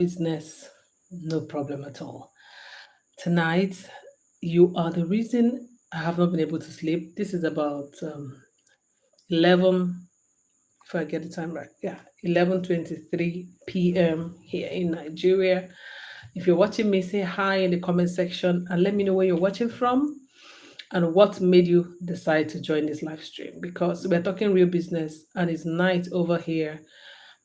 business, no problem at all. Tonight, you are the reason I have not been able to sleep. This is about 11, if I get the time right, yeah, 11:23 p.m. here in Nigeria. If you're watching me, say hi in the comment section and let me know where you're watching from and what made you decide to join this live stream, because we're talking real business and it's night over here,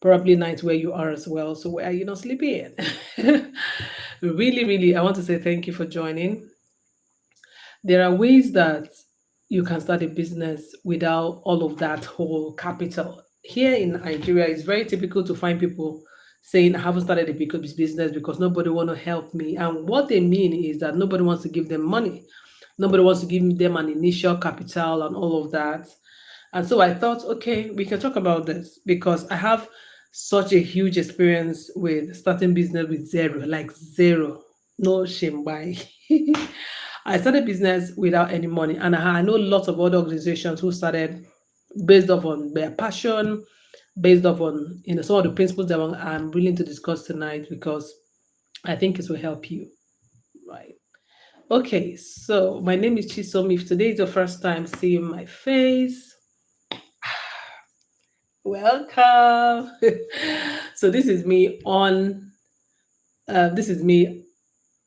probably night where you are as well. So where are you not sleeping? Really, really, I want to say thank you for joining. There are ways that you can start a business without all of that whole capital. Here in Nigeria, it's very typical to find people saying, I haven't started a big business because nobody want to help me. And what they mean is that nobody wants to give them money. Nobody wants to give them an initial capital and all of that. And so I thought, okay, we can talk about this because I have such a huge experience with starting business with zero, like zero, no shame. Why? I started business without any money, and I know lots of other organizations who started based off on their passion, based off on some of the principles that I'm willing to discuss tonight because I think it will help you. Right. Okay, so my name is Chisom. If today is your first time seeing my face, welcome. So this is me this is me,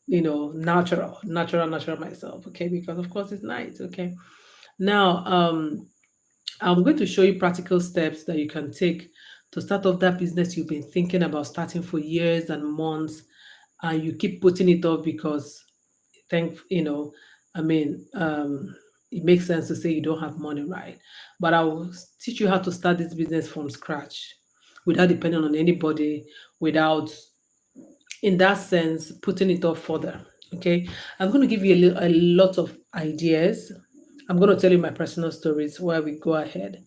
natural myself. Okay, because of course it's night. Okay, now I'm going to show you practical steps that you can take to start off that business you've been thinking about starting for years and months, and you keep putting it off because think I mean, it makes sense to say you don't have money, right? But I will teach you how to start this business from scratch without depending on anybody, without, in that sense, putting it off further. Okay, I'm going to give you a lot of ideas. I'm going to tell you my personal stories while we go ahead.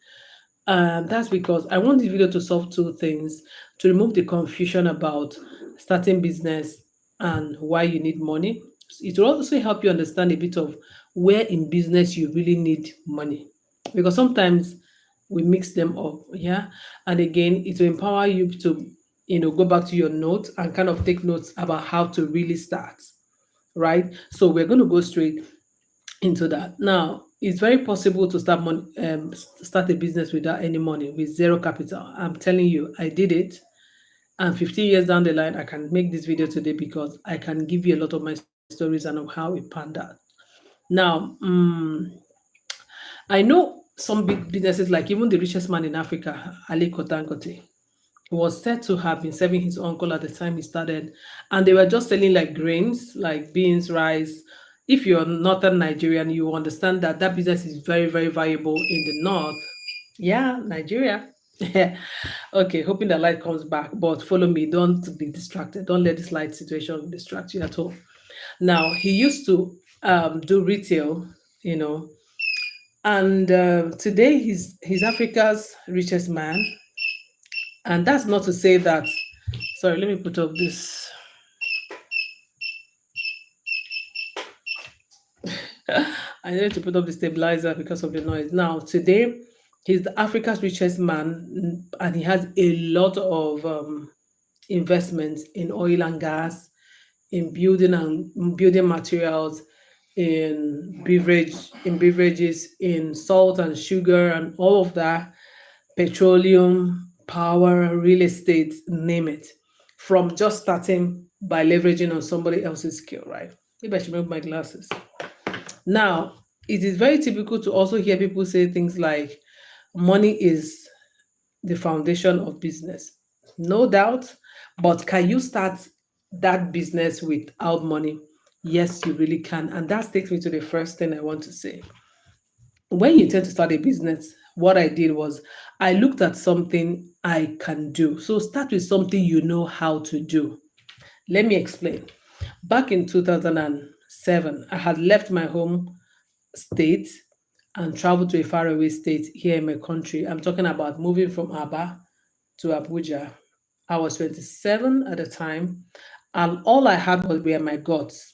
That's because I want this video to solve two things: to remove the confusion about starting business and why you need money. It will also help you understand a bit of where in business you really need money, because sometimes we mix them up. Yeah, and again, it will empower you to go back to your notes and kind of take notes about how to really start. Right. So we're going to go straight into that. Now, it's very possible to start a business without any money, with zero capital. I'm telling you, I did it. And 15 years down the line, I can make this video today because I can give you a lot of my stories and of how it panned out. Now, I know some big businesses, like even the richest man in Africa, Aliko Dangote, was said to have been serving his uncle at the time he started, and they were just selling like grains, like beans, rice. If you're northern Nigerian, you understand that that business is very, very valuable in the north. Yeah, Nigeria. Okay, hoping the light comes back, but follow me. Don't be distracted. Don't let this light situation distract you at all. Now, he used to do retail, you know, and today he's Africa's richest man. And that's not to say that. Sorry, let me put up this. I need to put up the stabilizer because of the noise. Now, today, he's Africa's richest man, and he has a lot of investments in oil and gas, in building materials, in beverages, in salt and sugar, and all of that, petroleum, power, real estate, name it. From just starting by leveraging on somebody else's skill, right? Maybe I should remove my glasses. Now, it is very typical to also hear people say things like money is the foundation of business. No doubt, but can you start that business without money? Yes, you really can. And that takes me to the first thing I want to say. When you intend to start a business, what I did was I looked at something I can do. So start with something you know how to do. Let me explain. Back in 2007, I had left my home state and traveled to a faraway state here in my country. I'm talking about moving from Aba to Abuja. I was 27 at the time, and all I had were my guts.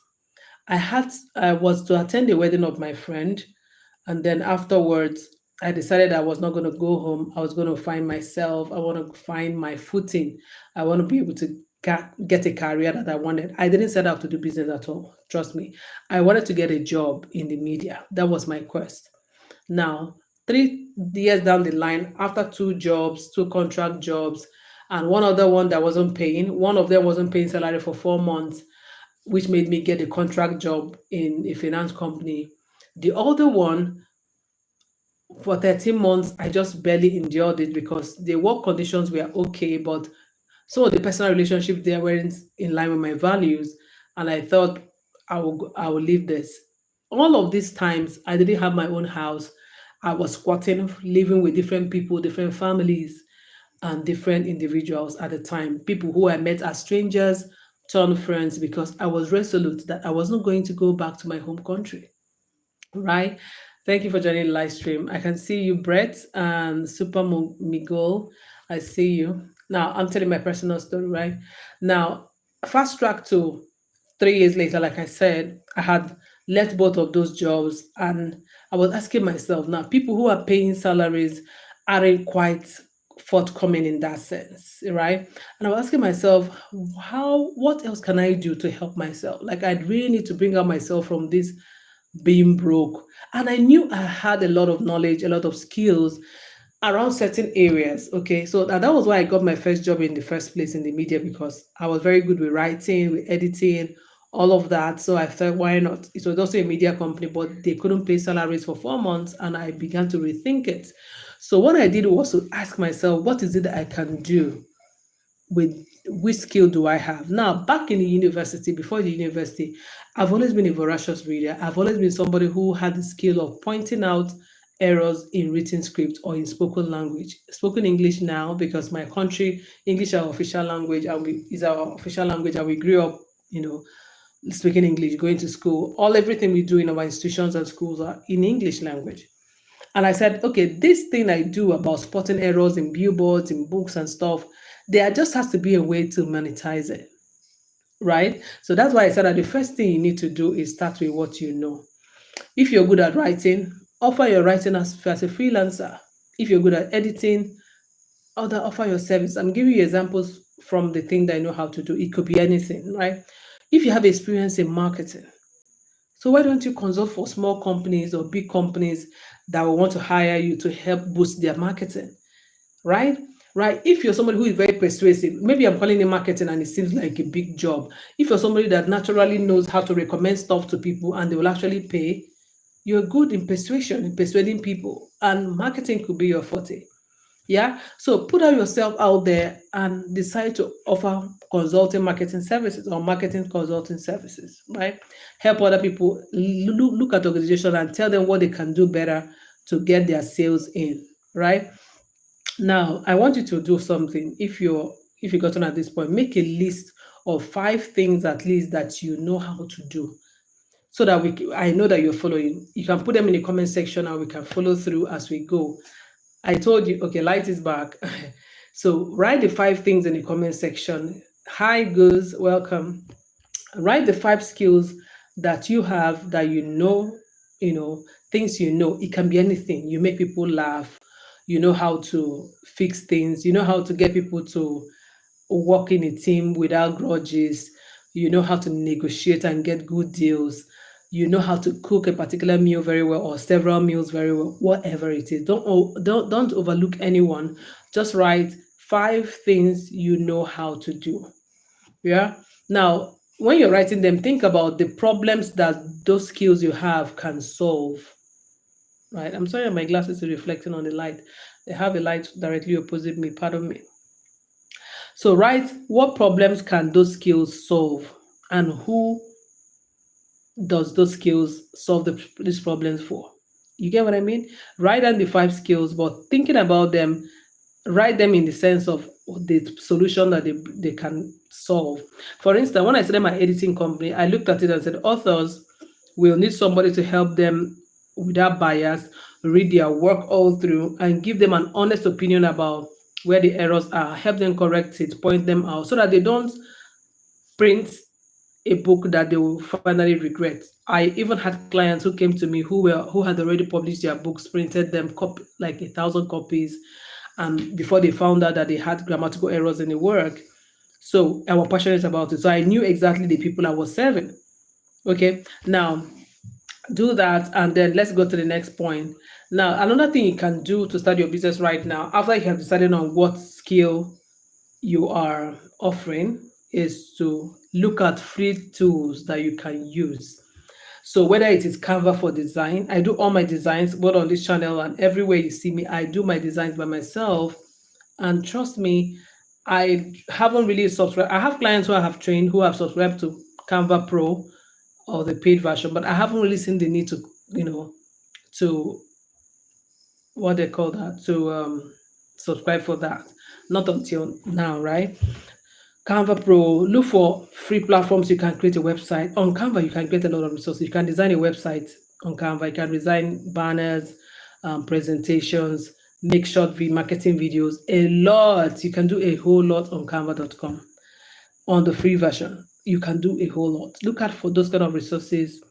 I was to attend the wedding of my friend, and then afterwards I decided I was not going to go home. I was going to find myself. I want to find my footing. I want to be able to get a career that I wanted. I didn't set out to do business at all. Trust me. I wanted to get a job in the media. That was my quest. Now, 3 years down the line, after two jobs, two contract jobs, and one other one that wasn't paying, one of them wasn't paying salary for 4 months, which made me get a contract job in a finance company. The other one, for 13 months, I just barely endured it because the work conditions were okay, but some of the personal relationships there weren't in line with my values. And I thought I will leave this. All of these times, I didn't have my own house. I was squatting, living with different people, different families, and different individuals at the time. People who I met as strangers turned friends because I was resolute that I was not going to go back to my home country. Right? Thank you for joining the live stream. I can see you, Brett and Miguel. I see you. Now, I'm telling my personal story, right? Now, fast track to 3 years later, like I said, I had left both of those jobs and I was asking myself, now, people who are paying salaries aren't quite forthcoming in that sense, right? And I was asking myself, what else can I do to help myself? Like, I really need to bring out myself from this being broke. And I knew I had a lot of knowledge, a lot of skills around certain areas. Okay. So that was why I got my first job in the first place in the media because I was very good with writing, with editing, all of that. So I thought, why not? It was also a media company, but they couldn't pay salaries for 4 months. And I began to rethink it. So what I did was to ask myself, what is it that I can do with which skill do I have? Now, back in the university, before the university, I've always been a voracious reader. I've always been somebody who had the skill of pointing out errors in written script or in spoken language. Spoken English now, because my country, English is our official language, and is our official language, and we grew up, you know, speaking English, going to school. Everything we do in our institutions and schools are in English language. And I said, okay, this thing I do about spotting errors in billboards, in books and stuff, there just has to be a way to monetize it, right? So that's why I said that the first thing you need to do is start with what you know. If you're good at writing, offer your writing as a freelancer. If you're good at editing, offer your service. I'm giving you examples from the thing that I know how to do. It could be anything, right? If you have experience in marketing, so why don't you consult for small companies or big companies that will want to hire you to help boost their marketing, right? Right. If you're somebody who is very persuasive, maybe I'm calling it marketing and it seems like a big job. If you're somebody that naturally knows how to recommend stuff to people and they will actually pay, you're good in persuasion, in persuading people, and marketing could be your forte. Yeah. So put out yourself out there and decide to offer consulting marketing services or marketing consulting services, right? Help other people look at organization and tell them what they can do better to get their sales in, right? Now, I want you to do something. If you gotten at this point, make a list of 5 things at least that you know how to do, so that I know that you're following. You can put them in the comment section and we can follow through as we go. I told you, okay, light is back. So write the 5 things in the comment section. Hi, girls, welcome. Write the 5 skills that you have that you know, things you know. It can be anything. You make people laugh. You know how to fix things. You know how to get people to work in a team without grudges. You know how to negotiate and get good deals. You know how to cook a particular meal very well or several meals very well, whatever it is. Don't overlook anyone. Just write 5 things you know how to do. Yeah. Now, when you're writing them, think about the problems that those skills you have can solve. Right. I'm sorry, my glasses are reflecting on the light. They have a light directly opposite me. Pardon me. So write what problems can those skills solve and who does those skills solve these problems for. You get what I mean? Write down the 5 skills, but thinking about them, write them in the sense of the solution that they can solve. For instance, when I started my editing company, I looked at it and said, authors will need somebody to help them without bias, read their work all through, and give them an honest opinion about where the errors are, help them correct it, point them out, so that they don't print a book that they will finally regret. I even had clients who came to me who had already published their books, printed them like 1,000 copies, and before they found out that they had grammatical errors in the work. So I was passionate about it. So I knew exactly the people I was serving. Okay. Now do that, and then let's go to the next point. Now, another thing you can do to start your business right now, after you have decided on what skill you are offering, is to look at free tools that you can use. So whether it is Canva for design, I do all my designs both on this channel and everywhere you see me. I do my designs by myself, and trust me, I haven't really subscribed. I have clients who I have trained who have subscribed to Canva Pro or the paid version, but I haven't really seen the need to, you know, to what they call that, to subscribe for that. Not until now, right? Canva Pro, look for free platforms. You can create a website. On Canva, you can create a lot of resources. You can design a website on Canva. You can design banners, presentations, make short marketing videos. A lot. You can do a whole lot on canva.com. On the free version, you can do a whole lot. Look out for those kind of resources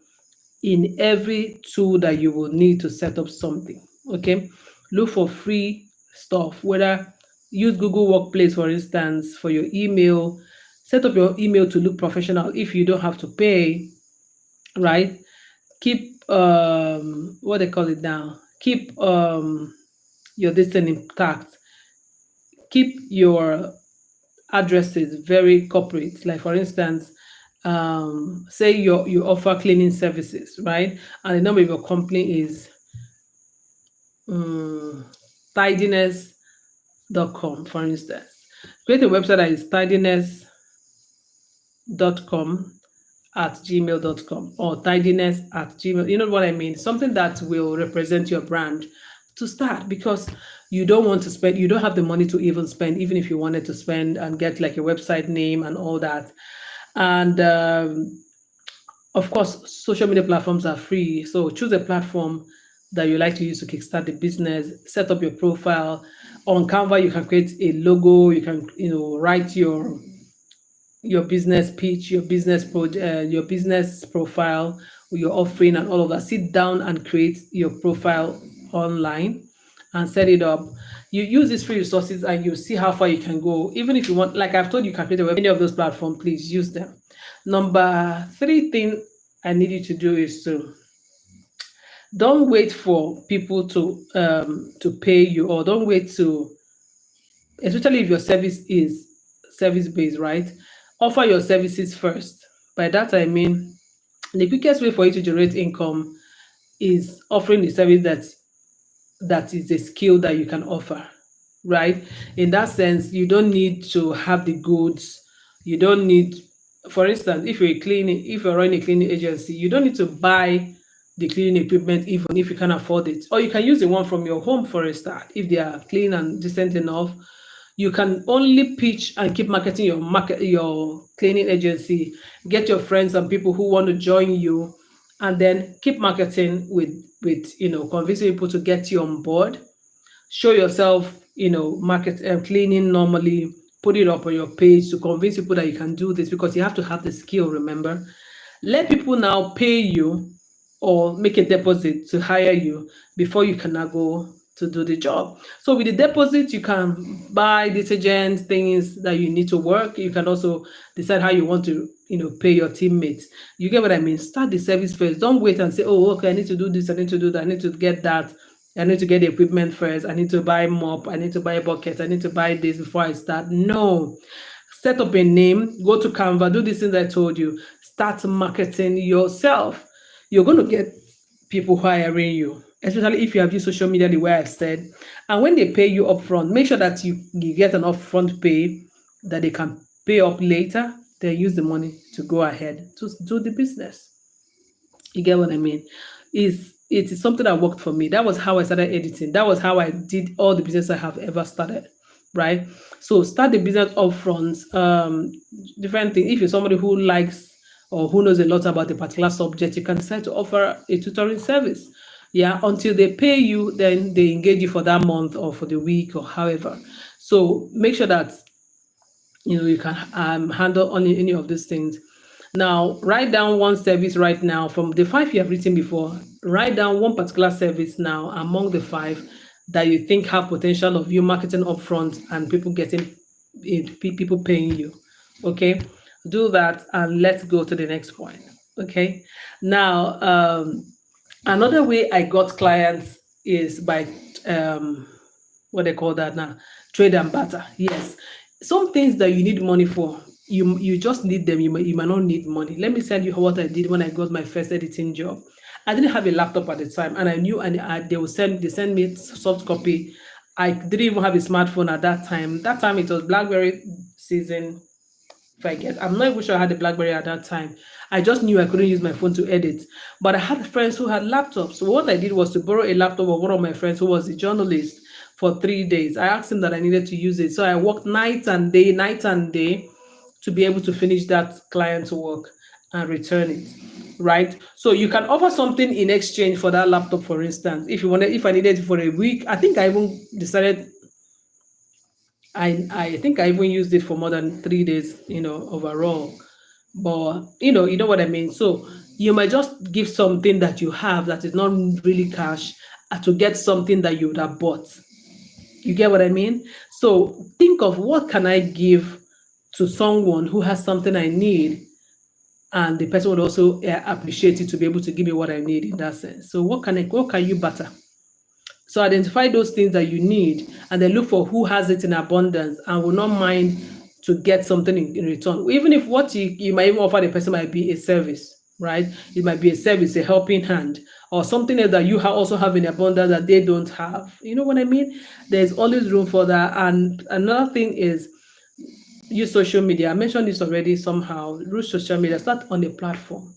in every tool that you will need to set up something. Okay, look for free stuff, whether use Google Workplace, for instance, for your email. Set up your email to look professional if you don't have to pay, right? Keep what they call it now, keep your distance intact. Keep your addresses very corporate. Like for instance, say you offer cleaning services, right? And the number of your company is um, tidiness.com, for instance. Create a website that is tidiness.com at gmail.com or tidiness at gmail. You know what I mean? Something that will represent your brand to start, because you don't want to spend, you don't have the money to even spend, even if you wanted to spend and get like a website name and all that. And of course, social media platforms are free. So choose a platform that you like to use to kickstart the business. Set up your profile. On Canva, you can create a logo. You can, write your business pitch, your business profile, your offering, and all of that. Sit down and create your profile online and set it up. You use these free resources and you see how far you can go. Even if you want, like I've told you, you can create a web. Any of those platforms, please use them. Number three thing I need you to do is to don't wait for people to pay you, or don't wait to, especially if your service is service based, right? Offer your services first. By that I mean the quickest way for you to generate income is offering the service that is a skill that you can offer, right? In that sense, you don't need to have the goods. You don't need, for instance, if you're running a cleaning agency, you don't need to buy the cleaning equipment even if you can afford it. Or you can use the one from your home for a start. If they are clean and decent enough, you can only pitch and keep marketing your cleaning agency, get your friends and people who want to join you, and then keep marketing with convincing people to get you on board. Show yourself, market cleaning normally, put it up on your page to convince people that you can do this, because you have to have the skill, remember. Let people now pay you or make a deposit to hire you before you can now go to do the job. So with the deposit, you can buy detergents, things that you need to work. You can also decide how you want to, pay your teammates. You get what I mean? Start the service first. Don't wait and say, oh, okay, I need to do this, I need to do that, I need to get that. I need to get the equipment first. I need to buy mop. I need to buy a bucket. I need to buy this before I start. No. Set up a name. Go to Canva. Do these things I told you. Start marketing yourself. You're going to get people hiring you, especially if you have used social media the way I said. And when they pay you upfront, make sure that you get an upfront pay that they can pay up later. They use the money to go ahead to do the business. You get what I mean? It is something that worked for me. That was how I started editing. That was how I did all the business I have ever started. Right? So start the business upfront. Different thing. If you're somebody who likes or who knows a lot about a particular subject, you can decide to offer a tutoring service. Yeah, until they pay you, then they engage you for that month or for the week or however. So make sure that you can handle any of these things. Now write down one service right now from the five you have written before. Write down one particular service now among the five that you think have potential of you marketing upfront and people getting people paying you. Okay, do that and let's go to the next point. Okay, now another way I got clients is by um, what they call that now, trade and barter. Yes, some things that you need money for, you just need them. You might not need money. Let me tell you what I did when I got my first editing job. I didn't have a laptop at the time, and I knew, and they send me soft copy. I didn't even have a smartphone at that time. That time it was BlackBerry season, if I get. I'm not even sure I had a BlackBerry at that time. I just knew I couldn't use my phone to edit. But I had friends who had laptops. So what I did was to borrow a laptop of one of my friends who was a journalist for 3 days. I asked him that I needed to use it. So I worked night and day to be able to finish that client's work and return it. Right? So you can offer something in exchange for that laptop, for instance. If I needed it for a week, I think I even decided I think I even used it for more than 3 days, overall. But you know what I mean. So you might just give something that you have that is not really cash, to get something that you would have bought. You get what I mean? So think of what can I give to someone who has something I need, and the person would also appreciate it to be able to give me what I need in that sense. So what can you barter? So identify those things that you need and then look for who has it in abundance and will not mind to get something in return. Even if what you might even offer the person might be a service, right? It might be a service, a helping hand, or something else that you also have in abundance that they don't have. You know what I mean? There's always room for that. And another thing is use social media. I mentioned this already somehow. Use social media. Start on a platform.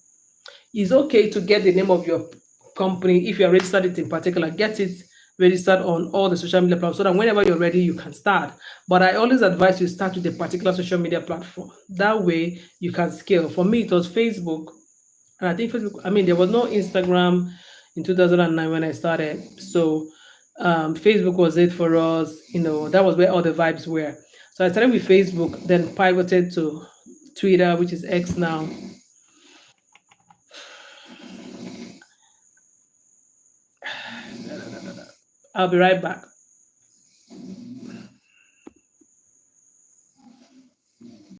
It's okay to get the name of your company if you're registered it in particular. Get it registered on all the social media platforms so that whenever you're ready, you can start. But I always advise you start with a particular social media platform. That way you can scale. For me, it was Facebook. And I think Facebook, I mean, there was no Instagram in 2009 when I started. So Facebook was it for us. That was where all the vibes were. So I started with Facebook, then pivoted to Twitter, which is X now. I'll be right back.